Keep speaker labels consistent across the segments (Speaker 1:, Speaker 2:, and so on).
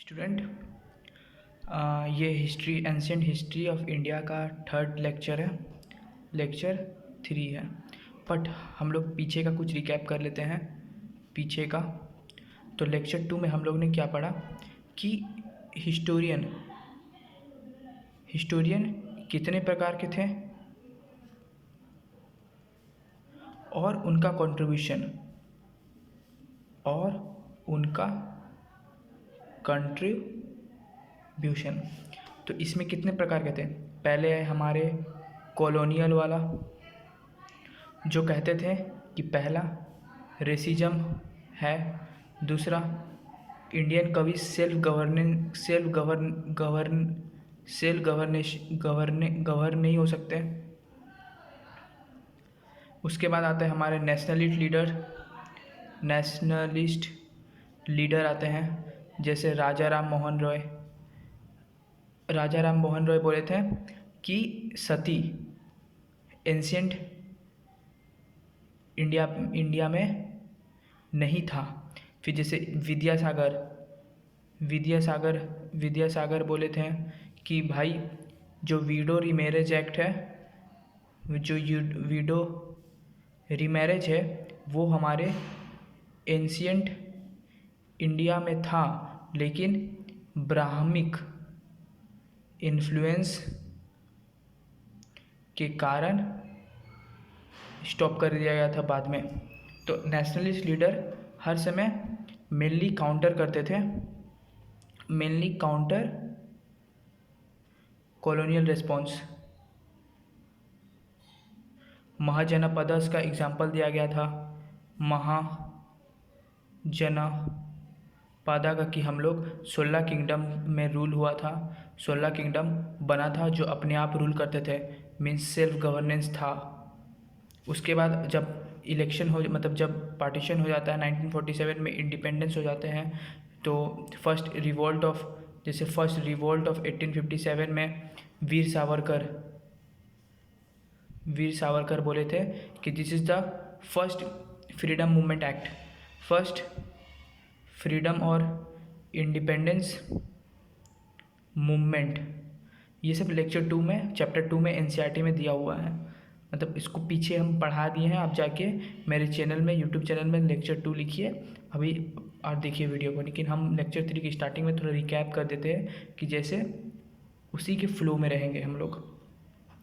Speaker 1: Student, ये history ancient history of India का third lecture है, लेक्चर 3 है। बट हम लोग पीछे का कुछ रिकैप कर लेते हैं पीछे का। तो लेक्चर 2 में हम लोग ने क्या पढ़ा कि हिस्टोरियन कितने प्रकार के थे और उनका कंट्रीब्यूशन। तो इसमें कितने प्रकार के थे? पहले है हमारे कॉलोनियल वाला, जो कहते थे कि पहला रेसिज्म है, दूसरा इंडियन कवि गवर्न नहीं हो सकते। उसके बाद आते हैं हमारे नेशनलिस्ट लीडर आते हैं, जैसे राजा राम मोहन रॉय बोले थे कि सती एंशियंट इंडिया में नहीं था। फिर जैसे विद्यासागर बोले थे कि भाई जो वीडो रीमैरेज एक्ट है, जो वीडो रीमैरेज है, वो हमारे एंशियंट इंडिया में था, लेकिन ब्राह्मिक इन्फ्लुएंस के कारण स्टॉप कर दिया गया था बाद में। तो नेशनलिस्ट लीडर हर समय मेनली काउंटर करते थे, कॉलोनियल रिस्पॉन्स। महाजनपदस का एग्जाम्पल दिया गया था, महाजनपदा का, कि हम लोग 16 किंगडम में रूल हुआ था, 16 किंगडम बना था जो अपने आप रूल करते थे, मीन्स सेल्फ गवर्नेंस था। उसके बाद जब जब पार्टीशन हो जाता है 1947 में, इंडिपेंडेंस हो जाते हैं, तो फर्स्ट रिवोल्ट ऑफ 1857 में वीर सावरकर बोले थे कि this is the first freedom movement act, first freedom और इंडिपेंडेंस मूवमेंट। ये सब लेक्चर 2 में, चैप्टर 2 में एनसीईआरटी में दिया हुआ है। मतलब इसको पीछे हम पढ़ा दिए हैं, आप जाके मेरे चैनल में, यूट्यूब चैनल में लेक्चर 2 लिखिए अभी और देखिए वीडियो को। लेकिन हम लेक्चर 3 की स्टार्टिंग में थोड़ा रिकैप कर देते हैं कि जैसे उसी के फ्लो में रहेंगे हम लोग।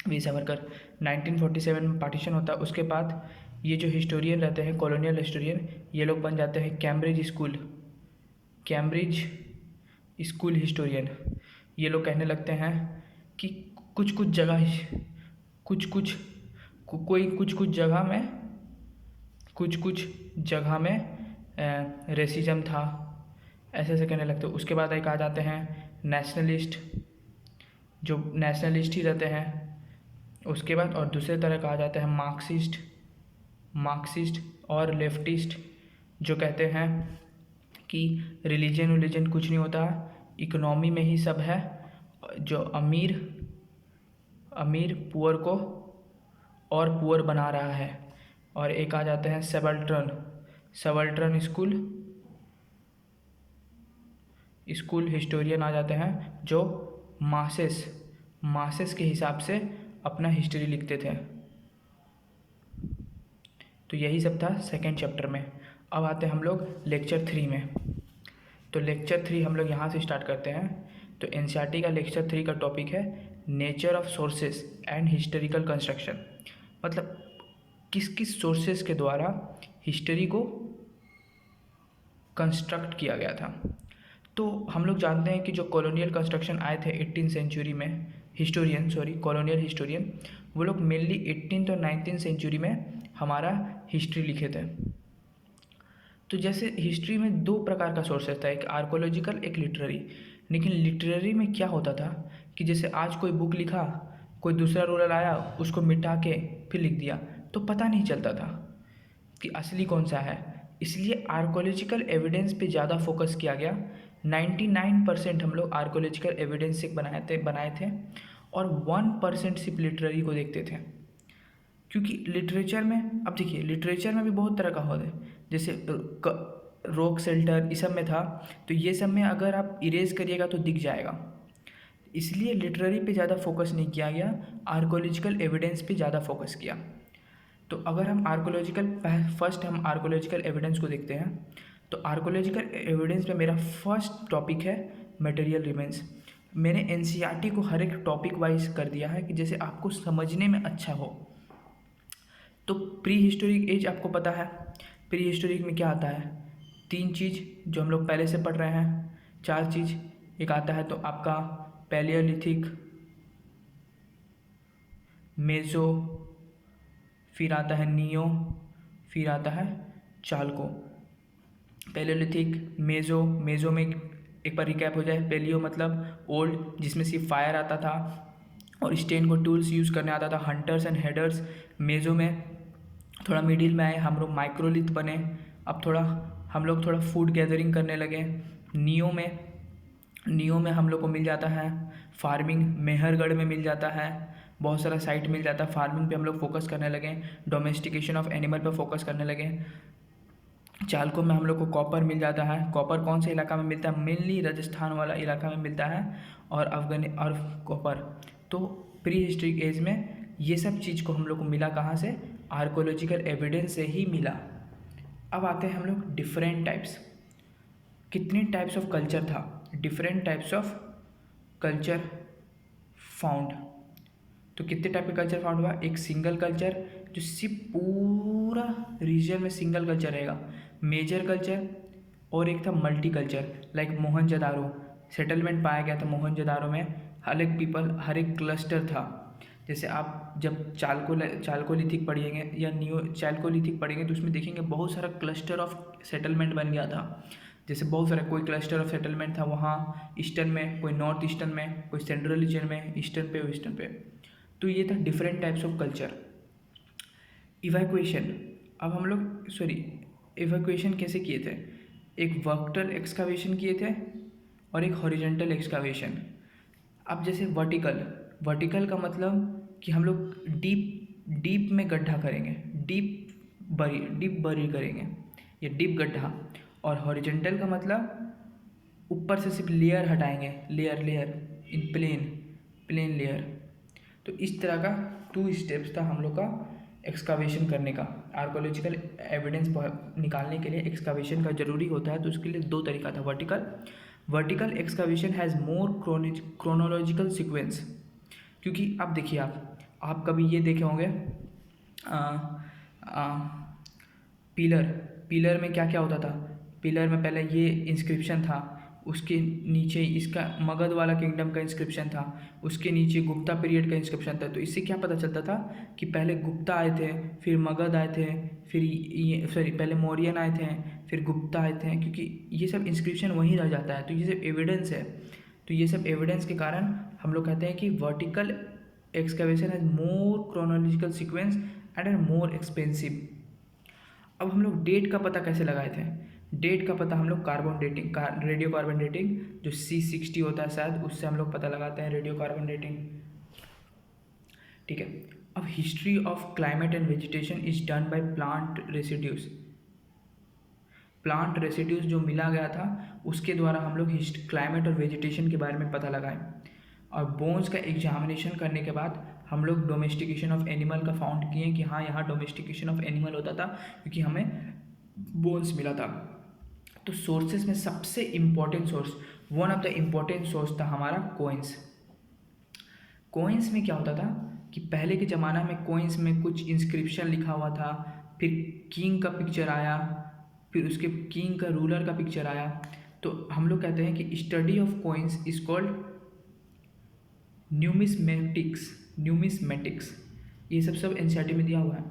Speaker 1: वीर सावरकर 1947 में पार्टीशन होता है। उसके बाद ये जो हिस्टोरियन रहते हैं, कॉलोनियल हिस्टोरियन, ये लोग बन जाते हैं कैम्ब्रिज स्कूल हिस्टोरियन। ये लोग कहने लगते हैं कि कुछ जगह में रेसिज्म था, ऐसे कहने लगते हैं। उसके बाद एक आ जाते हैं नेशनलिस्ट, जो नेशनलिस्ट ही रहते हैं। उसके बाद और दूसरे तरह का आ जाता है मार्क्सिस्ट और लेफ्टिस्ट, जो कहते हैं कि रिलीजन कुछ नहीं होता, इकोनॉमी में ही सब है, जो अमीर पुअर को और पुअर बना रहा है। और एक आ जाते हैं सबल्टर्न स्कूल हिस्टोरियन आ जाते हैं, जो मासेस के हिसाब से अपना हिस्ट्री लिखते थे। तो यही सब था सेकेंड चैप्टर में। अब आते हैं हम लोग लेक्चर 3 में। तो लेक्चर 3 हम लोग यहाँ से स्टार्ट करते हैं। तो एनसीईआरटी का लेक्चर 3 का टॉपिक है nature of sources and historical construction. मतलब किस सोर्सेस के द्वारा हिस्ट्री को कंस्ट्रक्ट किया गया था। तो हम लोग जानते हैं कि जो कॉलोनियल कंस्ट्रक्शन आए थे 18th सेंचुरी में, कॉलोनियल हिस्टोरियन, वो लोग मेनली 18th और 19th सेंचुरी में हमारा हिस्ट्री लिखे थे। तो जैसे हिस्ट्री में 2 प्रकार का सोर्सेस था, एक आर्कोलॉजिकल, एक लिटरेरी। लेकिन लिटरेरी में क्या होता था कि जैसे आज कोई बुक लिखा, कोई दूसरा रूरल आया, उसको मिटा के फिर लिख दिया, तो पता नहीं चलता था कि असली कौन सा है। इसलिए आर्कोलॉजिकल एविडेंस पे ज़्यादा फोकस किया गया। 99% हम लोग आर्कोलॉजिकल एविडेंस से बनाए थे और 1% सिर्फ लिटरेरी को देखते थे। क्योंकि लिटरेचर में, अब देखिए, लिटरेचर में भी बहुत तरह का होता है। जैसे रॉक शेल्टर, इस सब में था। तो ये सब में अगर आप इरेज करिएगा तो दिख जाएगा, इसलिए लिटरेरी पे ज़्यादा फोकस नहीं किया गया, आर्कोलॉजिकल एविडेंस पे ज़्यादा फोकस किया। तो अगर हम फर्स्ट हम आर्कोलॉजिकल एविडेंस को देखते हैं। तो आर्कोलॉजिकल एविडेंस में मेरा फर्स्ट टॉपिक है मटेरियल रिमेन्स। मैंने एनसीईआरटी को हर एक टॉपिक वाइज कर दिया है कि जैसे आपको समझने में अच्छा हो। तो प्री हिस्टोरिक एज आपको पता है, प्री हिस्टोरिक में क्या आता है, 3 चीज़ जो हम लोग पहले से पढ़ रहे हैं, 4 चीज़। एक आता है तो आपका पैलियोलिथिक, मेजो, फिर आता है नियो, फिर आता है चालको। पैलियोलिथिक, मेजो में एक बार रिकैप हो जाए। पेलियो मतलब ओल्ड, जिसमें सिर्फ फायर आता था और स्टेन को टूल्स यूज़ करने आता था, हंटर्स एंड हेडर्स। मेजो में थोड़ा मिडिल में आए हम लोग, माइक्रोलिथ बने। अब हम लोग थोड़ा फूड गैदरिंग करने लगे। नियो में हम लोग को मिल जाता है फार्मिंग, मेहरगढ़ में मिल जाता है, बहुत सारा साइट मिल जाता है। फार्मिंग पे हम लोग फोकस करने लगे, डोमेस्टिकेशन ऑफ एनिमल पे फोकस करने लगे। चालको में हम लोग को कॉपर मिल जाता है। कॉपर कौन से इलाका में मिलता है, मेनली राजस्थान वाला इलाका में मिलता है, और कॉपर। तो प्री हिस्ट्रिक एज में ये सब चीज़ को हम लोग को मिला कहाँ से, आर्कोलॉजिकल एविडेंस से ही मिला। अब आते हैं हम लोग डिफरेंट टाइप्स, कितने टाइप्स ऑफ कल्चर था, different types of culture found. तो कितने टाइप का कल्चर फाउंड हुआ, एक सिंगल कल्चर जो सिर्फ पूरा रीजन में सिंगल कल्चर रहेगा, मेजर कल्चर, और एक था multi culture, like Mohenjodaro settlement पाया गया था मोहनजोदारो में। हर एक क्लस्टर था। जैसे आप जब चालकोलिथिक पढ़ेंगे या चालकोलिथिक पढ़ेंगे तो उसमें देखेंगे बहुत सारा क्लस्टर ऑफ सेटलमेंट बन गया था। जैसे बहुत सारा, कोई क्लस्टर ऑफ सेटलमेंट था वहाँ ईस्टर्न में, कोई नॉर्थ ईस्टर्न में, कोई सेंट्रल रीजन में, ईस्टर्न पे, वेस्टर्न पे। तो ये था different types of culture. Evacuation, अब हम लोग इवैक्यूएशन कैसे किए थे, एक वर्टिकल एक्सकावेशन किए थे और एक हॉरिजॉन्टल एक्सकावेशन। अब जैसे वर्टिकल का मतलब कि हम लोग डीप में गड्ढा करेंगे, डीप बरी करेंगे, या डीप गड्ढा। और हॉरिजॉन्टल का मतलब ऊपर से सिर्फ लेयर हटाएंगे, लेयर इन प्लेन लेयर। तो इस तरह का 2 स्टेप्स था हम लोग का एक्सकावेशन करने का। आर्कोलॉजिकल एविडेंस निकालने के लिए एक्सकावेशन का ज़रूरी होता है, तो उसके लिए 2 तरीका था। Vertical excavation has more chronological sequence, क्योंकि अब देखिए आप कभी ये देखे होंगे पिलर में क्या क्या होता था। पिलर में पहले ये इंस्क्रिप्शन था, उसके नीचे इसका मगध वाला किंगडम का इंस्क्रिप्शन था, उसके नीचे गुप्ता पीरियड का इंस्क्रिप्शन था। तो इससे क्या पता चलता था कि पहले गुप्ता आए थे, फिर मगध आए थे, फिर पहले मौर्यन आए थे, फिर गुप्ता आए थे, क्योंकि ये सब इंस्क्रिप्शन वहीं रह जाता है। तो ये सब एविडेंस है। तो ये सब एविडेंस के कारण हम लोग कहते हैं कि vertical excavation has more chronological sequence and are more expensive. अब हम लोग डेट का पता कैसे लगाए थे, डेट का पता हम लोग carbon dating, radio carbon dating जो C60 होता है शायद, उससे हम लोग पता लगाते हैं रेडियो कार्बन डेटिंग। ठीक है। अब history of climate and vegetation is done by plant residues जो मिला गया था उसके द्वारा हम लोग क्लाइमेट और वेजिटेशन के बारे में पता लगाएं। और बोन्स का एग्जामिनेशन करने के बाद हम लोग डोमेस्टिकेशन ऑफ एनिमल का फाउंड किए कि हाँ यहाँ डोमेस्टिकेशन ऑफ एनिमल होता था, क्योंकि हमें बोन्स मिला था। तो सोर्सेज में सबसे important source, one of the important source था हमारा कोइंस में क्या होता था कि पहले के ज़माना में कोइंस में कुछ इंस्क्रिप्शन लिखा हुआ था, फिर किंग का पिक्चर आया, फिर उसके किंग का रूलर का पिक्चर आया। तो हम लोग कहते हैं कि study of coins is called numismatics. ये सब एनसीईआरटी में दिया हुआ है।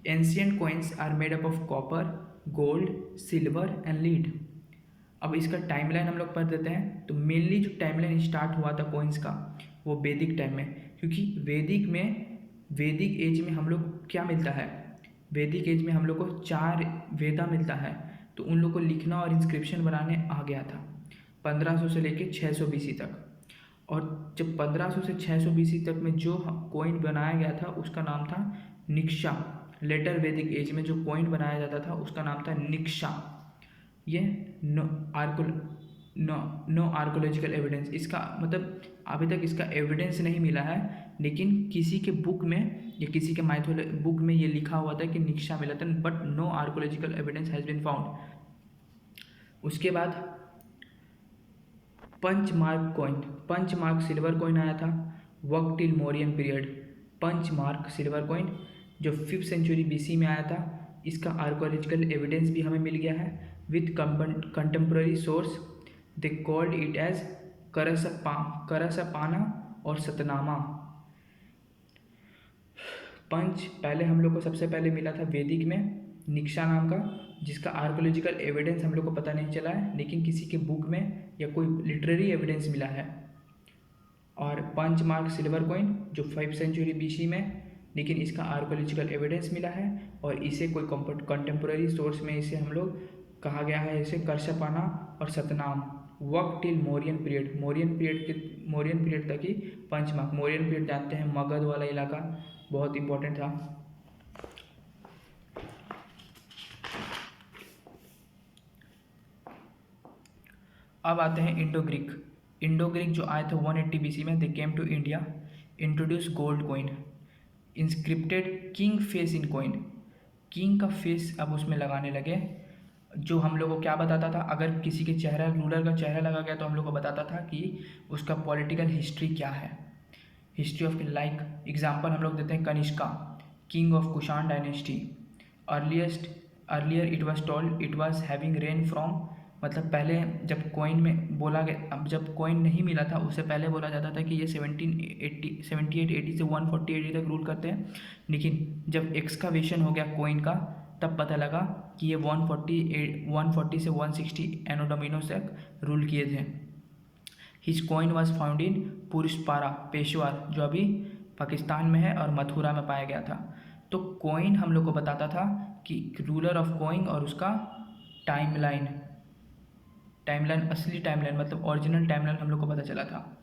Speaker 1: Ancient coins are made up of copper, gold, silver and lead. अब इसका टाइमलाइन हम लोग पढ़ देते हैं। तो मेनली जो टाइमलाइन स्टार्ट हुआ था कोइंस का वो वैदिक टाइम में, क्योंकि वैदिक एज में हम लोग क्या मिलता है, वैदिक एज में हम लोग को 4 वेदा मिलता है। तो उन लोग को लिखना और इंस्क्रिप्शन बनाने आ गया था 1500 से लेके 600 BC तक। और जब 1500 से 600 BC तक में जो कॉइन बनाया गया था उसका नाम था निक्शा। लेटर वैदिक एज में जो कॉइन बनाया जाता था उसका नाम था निक्शा। ये नो आर्कोलॉजिकल एविडेंस, इसका मतलब अभी तक इसका एविडेंस नहीं मिला है, लेकिन किसी के बुक में या किसी के बुक में ये लिखा हुआ था कि निक्शा मिला था, but no archaeological evidence has been found. उसके बाद punch mark coin, punch mark silver coin आया था work till Mauryan period. Punch mark silver coin जो 5th सेंचुरी BC में आया था, इसका आर्कोलॉजिकल एविडेंस भी हमें मिल गया है with contemporary source. They called it as करसपाना और सतनामा। पंच पहले हम लोग को सबसे पहले मिला था वैदिक में निक्शा नाम का, जिसका आर्कोलॉजिकल एविडेंस हम लोग को पता नहीं चला है, लेकिन किसी के बुक में या कोई लिटरेरी एविडेंस मिला है। और पंचमार्क सिल्वर कॉइन जो 5th सेंचुरी BC में, लेकिन इसका आर्कोलॉजिकल एविडेंस मिला है और इसे कोई कंटेम्प्रेरी सोर्स में इसे हम लोग कहा गया है इसे करसपाना और Satnam. Work till Mauryan period, Mauryan period तक ही पंचमार्क। मौर्यन पीरियड जानते हैं, मगध वाला इलाका बहुत इंपॉर्टेंट था। अब आते हैं इंडो ग्रीक। इंडो ग्रीक जो आए थे 180 BC में, they came to India, introduce gold coin, inscripted king face in coin. King का फेस अब उसमें लगाने लगे, जो हम लोग को क्या बताता था, अगर किसी के चेहरा रूलर का चेहरा लगा गया तो हम लोग को बताता था कि उसका पॉलिटिकल हिस्ट्री क्या है, हिस्ट्री ऑफ लाइक एग्जाम्पल हम लोग देते हैं Kanishka, king of Kushan dynasty. Earlier it was told it was having rain from, मतलब पहले जब कॉइन में बोला गया, अब जब कॉइन नहीं मिला था उससे पहले बोला जाता था कि ये 78 AD से 140 AD तक रूल करते हैं, लेकिन जब एक्सकावेशन हो गया कॉइन का तब पता लगा कि ये 140 से 160 एनो डोमिनोस तक रूल किए थे। His coin was found in Purushapura, Peshawar, जो अभी पाकिस्तान में है, और मथुरा में पाया गया था। तो कॉइन हम लोग को बताता था कि रूलर ऑफ कॉइन और उसका टाइमलाइन, असली टाइमलाइन मतलब ओरिजिनल टाइमलाइन हम लोग को पता चला था।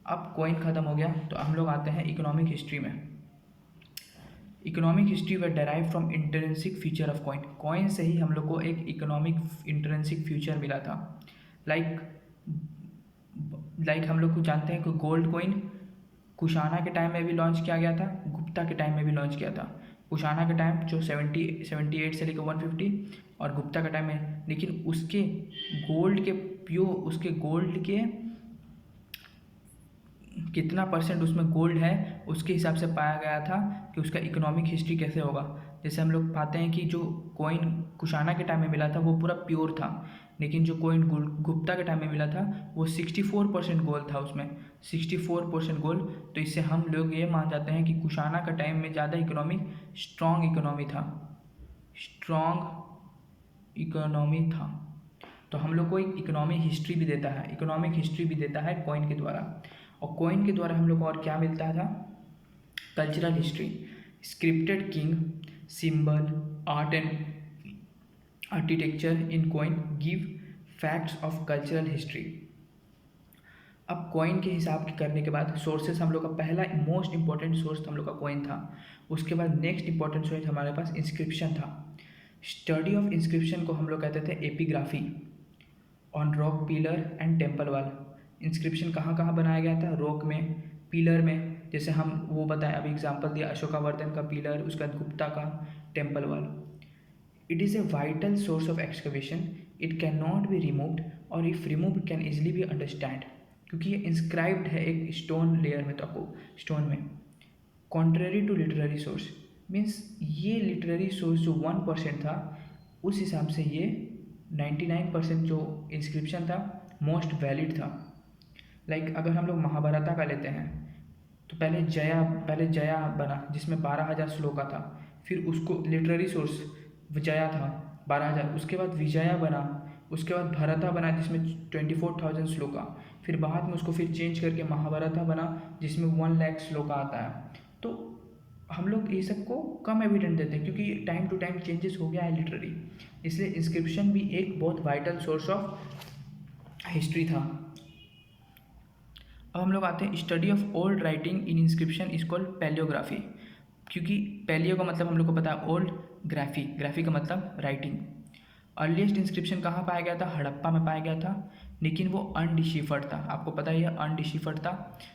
Speaker 1: अब कॉइन ख़त्म हो गया तो हम लोग आते हैं इकोनॉमिक हिस्ट्री में। इकोनॉमिक हिस्ट्री व derive from intrinsic feature of coin. Coin से ही हम लोग को एक इकोनॉमिक इंट्रिंसिक फ्यूचर मिला था। लाइक हम लोग को जानते हैं कि गोल्ड कॉइन कुषाणा के टाइम में भी लॉन्च किया गया था, गुप्ता के टाइम में भी लॉन्च किया था। कुषाणा के टाइम जो 78 से लेकर 150 और गुप्ता का टाइम है, लेकिन उसके गोल्ड के कितना % उसमें गोल्ड है उसके हिसाब से पाया गया था कि उसका इकोनॉमिक हिस्ट्री कैसे होगा। जैसे हम लोग पाते हैं कि जो कॉइन कुषाणा के टाइम में मिला था वो पूरा प्योर था, लेकिन जो कॉइन गुप्ता के टाइम में मिला था वो 64% गोल्ड था, उसमें 64% गोल्ड। तो इससे हम लोग ये मान जाते हैं कि कुषाणा का टाइम में ज़्यादा स्ट्रॉन्ग इकोनॉमी था। तो हम लोग को एक इकोनॉमिक हिस्ट्री भी देता है कॉइन के द्वारा। और कॉइन के द्वारा हम लोग को और क्या मिलता था, cultural history, scripted king, symbol, art and architecture in coin give facts of cultural history. अब कॉइन के हिसाब करने के बाद सोर्सेस हम लोग का पहला मोस्ट इंपॉर्टेंट सोर्स हम लोग का कॉइन था। उसके बाद नेक्स्ट इंपॉर्टेंट सोर्स हमारे पास इंस्क्रिप्शन था। स्टडी ऑफ इंस्क्रिप्शन को हम लोग कहते थे epigraphy on rock, pillar and temple wall. Inscription कहाँ कहाँ बनाया गया था, रॉक में, पिलर में, जैसे हम वो बताएं अभी एग्जांपल दिया अशोकावर्धन का पिलर, उसका गुप्ता का temple wall. It is a vital source of excavation, it can not be removed और if removed can easily be understand, क्योंकि ये इंस्क्राइब्ड है एक स्टोन लेयर में, तो आपको स्टोन में। Contrary to literary source means ये लिटरेरी सोर्स जो 1% था उस हिसाब से ये 99% जो इंस्क्रिप्शन था मोस्ट वैलिड था। लाइक अगर हम लोग महाभारत का लेते हैं तो पहले जया बना जिसमें 12,000 श्लोका था, फिर उसको लिटरेरी सोर्स जया था 12,000, उसके बाद विजया बना, उसके बाद भरता बना जिसमें 24,000 श्लोका, फिर बाद में उसको फिर चेंज करके महाभारत बना जिसमें 1 लाख श्लोका आता है। तो हम लोग ये सबको कम एविडेंस देते हैं क्योंकि टाइम टू टाइम चेंजेस हो गया है लिटरेरी, इसलिए इंस्क्रिप्शन भी एक बहुत वाइटल सोर्स ऑफ हिस्ट्री था। अब हम लोग आते हैं study of old writing in inscription is called palaeography, क्योंकि पैलियो का मतलब हम लोग को पता है ओल्ड, ग्राफी का मतलब राइटिंग। अर्लीस्ट इंस्क्रिप्शन कहाँ पाया गया था? हड़प्पा में पाया गया था, लेकिन वो अनडिशिफर्ड था। आपको पता ही है अनडिशिफर्ड था,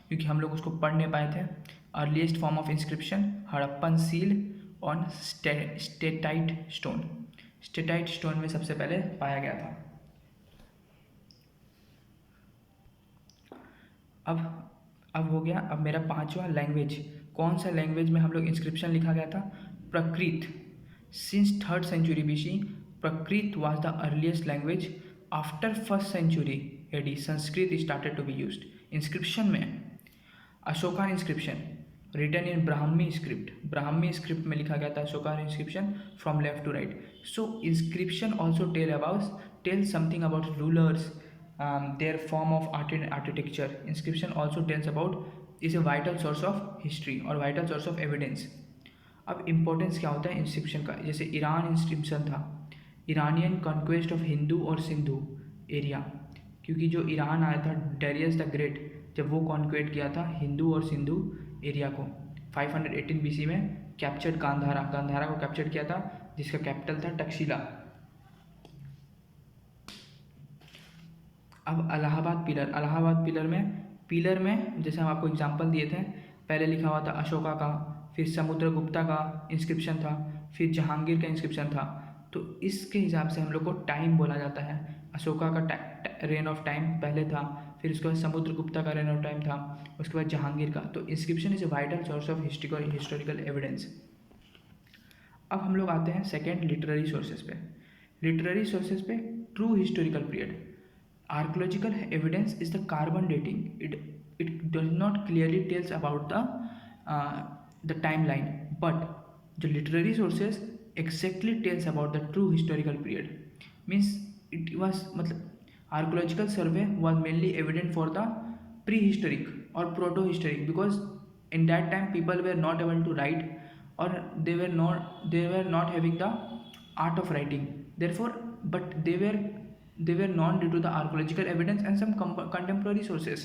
Speaker 1: क्योंकि हम लोग उसको पढ़ नहीं पाए थे। Earliest form of inscription Harappan seal on steatite stone. Steatite stone में सबसे पहले पाया गया था। अब हो गया। अब मेरा पांचवा लैंग्वेज, कौन सा लैंग्वेज में हम लोग इंस्क्रिप्शन लिखा गया था? प्रकृत। Since 3rd century BC, Prakrit was the earliest language. After 1st century AD, Sanskrit started to be used. Inscription में Ashokan inscription written in Brahmi script, Brahmi script में लिखा गया था Ashokan inscription from left to right. So inscription also tell something about rulers, their form of architecture. Inscription also tells about, is a vital source of history or vital source of evidence. अब importance क्या होता है inscription का? जैसे Iran inscription था, Iranian conquest of Hindu और Sindhu area, क्योंकि जो ईरान आया था डेरियस द ग्रेट, जब वो कॉन्क्वेट किया था हिंदू और सिंधु एरिया को 518 BC में, कैप्चर्ड गांधारा को कैप्चर किया था, जिसका कैपिटल था तक्षशिला. अब इलाहाबाद पिलर में जैसे हम आपको एग्जांपल दिए थे, पहले लिखा हुआ था अशोका का, फिर समुद्रगुप्ता का इंस्क्रिप्शन था, फिर जहांगीर का इंस्क्रिप्शन था. तो इसके हिसाब से हम लोग को टाइम बोला जाता है. अशोका का रेन ऑफ टाइम पहले था, फिर उसके बाद समुद्रगुप्ता का रेन ऑफ टाइम था, उसके बाद जहांगीर का. तो inscription is a vital source of historical evidence. अब हम लोग आते हैं सेकेंड लिटरेरी सोर्सेज पे. True historical period. Archaeological evidence is the carbon dating. It does not clearly tells about the timeline, but the literary sources exactly tells about the true historical period. Means it was archaeological survey was mainly evident for the prehistoric or proto-historic, because in that time people were not able to write, or they were not having the art of writing. Therefore, but they were known due to the archaeological evidence and some contemporary sources.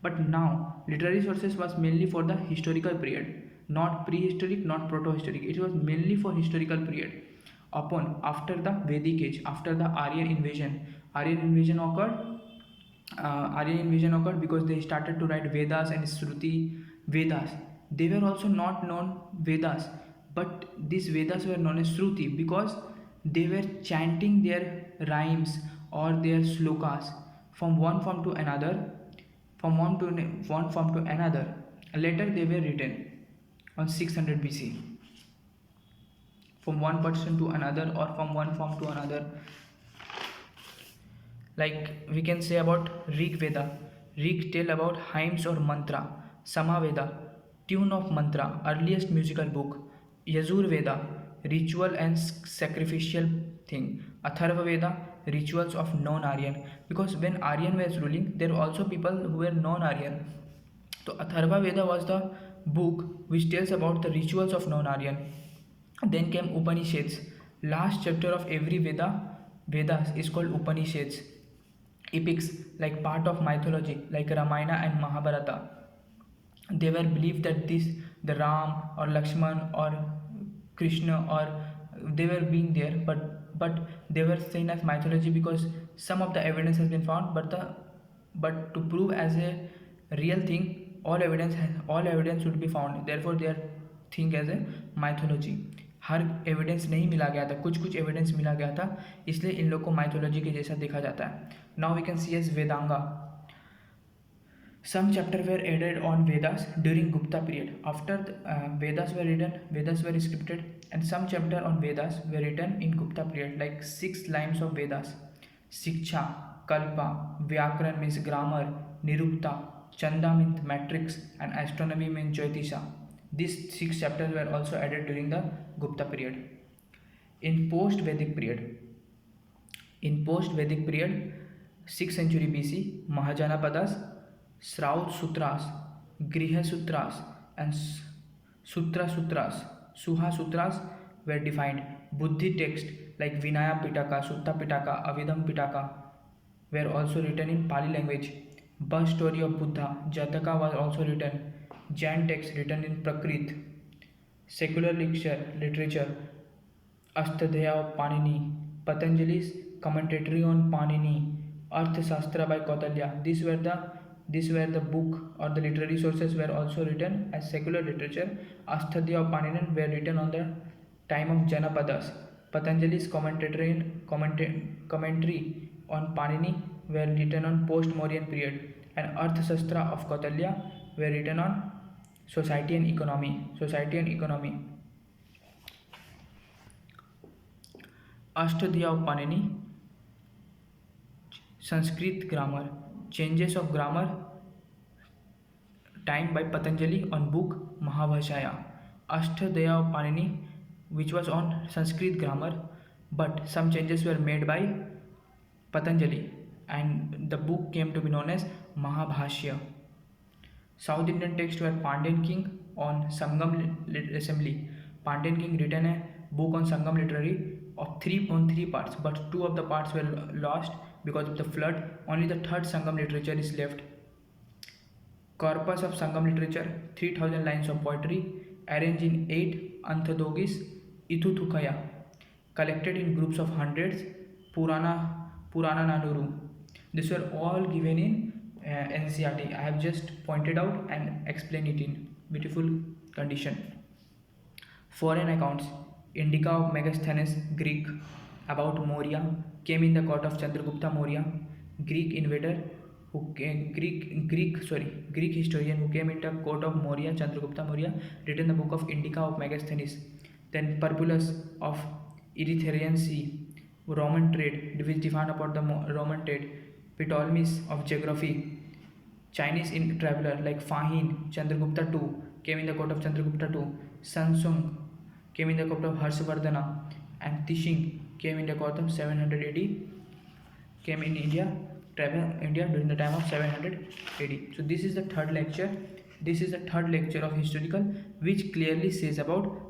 Speaker 1: But now literary sources was mainly for the historical period, not prehistoric, not proto-historic. It was mainly for historical period. After the Vedic age, after the Aryan invasion occurred because they started to write Vedas and Shruti Vedas. They were also not known Vedas, but these Vedas were known as Shruti because they were chanting their rhymes or their slokas from one form to another. Later they were written on 600 BC from one person to another, or from one form to another. Like we can say about Rig Veda. Rig tell about hymns or mantra. Samaveda, tune of mantra, earliest musical book. Yajur Veda, ritual and sacrificial thing. Atharva Veda, rituals of non-Aryan, because when Aryan was ruling, there were also people who were non-Aryan. So Atharva Veda was the book which tells about the rituals of non-Aryan. Then came Upanishads. Last chapter of every Vedas is called Upanishads. Epics, like part of mythology, like Ramayana and Mahabharata. They were believed that the Ram or Lakshman or Krishna, or they were being there, but they were seen as mythology because some of the evidence has been found, but to prove as a real thing, all evidence should be found. Therefore they are think as a mythology. Her evidence नहीं मिला गया था, कुछ evidence मिला गया था, इसलिए इन लोग को माइथोलॉजी के जैसा देखा जाता है. Now we can see as Vedanga. Some chapters were added on Vedas during Gupta period. After Vedas were scripted, and some chapters on Vedas were written in Gupta period, like 6 lines of Vedas: Shiksha, Kalpa, Vyakaran means grammar, Nirukta, Chanda means matrix, and astronomy means Jyotisha. These 6 chapters were also added during the Gupta period. In post-Vedic period, 6th century BC, Mahajanapadas, Shraut Sutras, Griha Sutras, and Sutra Sutras, Suha Sutras were defined. Buddhi texts like Vinaya Pitaka, Sutta Pitaka, Avidam Pitaka were also written in Pali language. Birth story of Buddha, Jataka, was also written. Jain texts written in Prakrit. Secular literature, Astadhya of Panini, Patanjali's commentary on Panini, Arthashastra by Kautilya. These were the book or the literary sources were also written as secular literature. Ashtadhyayi of Panini were written on the time of Janapadas. Patanjali's commentary on Panini were written on post-Mauryan period, and Arthashastra of Kautilya were written on society and economy. Ashtadhyayi of Panini, Sanskrit grammar, changes of grammar, time by Patanjali on book Mahabhashaya. Ashtadhyayi of Panini, which was on Sanskrit grammar, but some changes were made by Patanjali, and the book came to be known as Mahabhashya. South Indian texts were Pandyan King on Sangam Assembly. Pandyan King written a book on Sangam literary of three parts, but two of the parts were lost because of the flood. Only the third Sangam literature is left. Corpus of Sangam literature, 3000 lines of poetry arranged in 8 anthodogis Ithuthukaya, collected in groups of hundreds, Purana Nanuru. These were all given in NCERT. I have just pointed out and explained it in beautiful condition. Foreign accounts, Indica of Megasthenes, Greek, about Maurya, came in the court of Chandragupta Maurya. Greek invader Greek historian who came into court of Maurya, Chandragupta Maurya, written the book of Indica of Megasthenes. Then Perpulus of Erythraean Sea, Roman trade, which defined about the Roman trade. Ptolemies of geography, Chinese traveler like Fahin, Chandragupta II, came in the court of Chandragupta II. Sansung came in the court of Harshvardhana, and Tishing came in the court of 700 AD, came in India during the time of 700 AD. So this is the third lecture. This is the third lecture of historical, which clearly says about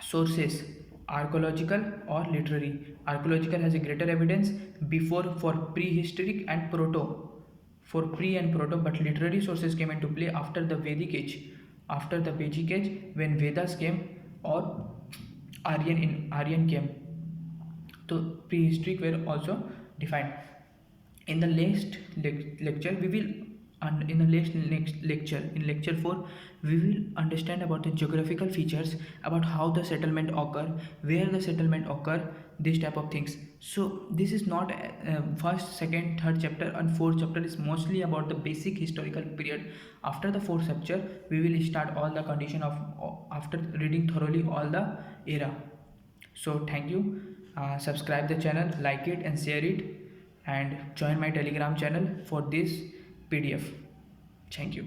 Speaker 1: sources, archaeological or literary. Archaeological has a greater evidence before for prehistoric and proto, but literary sources came into play after the Vedic age, when Vedas came or Aryan came. So prehistoric were also defined. In the next lecture we will in lecture 4 we will understand about the geographical features, about how the settlement occur, where the settlement occur, this type of things. So this is not first, second, third chapter, and fourth chapter is mostly about the basic historical period. After the fourth chapter we will start all the condition of after reading thoroughly all the era. So thank you. Subscribe the channel, like it and share it, and join my Telegram channel for this PDF. Thank you.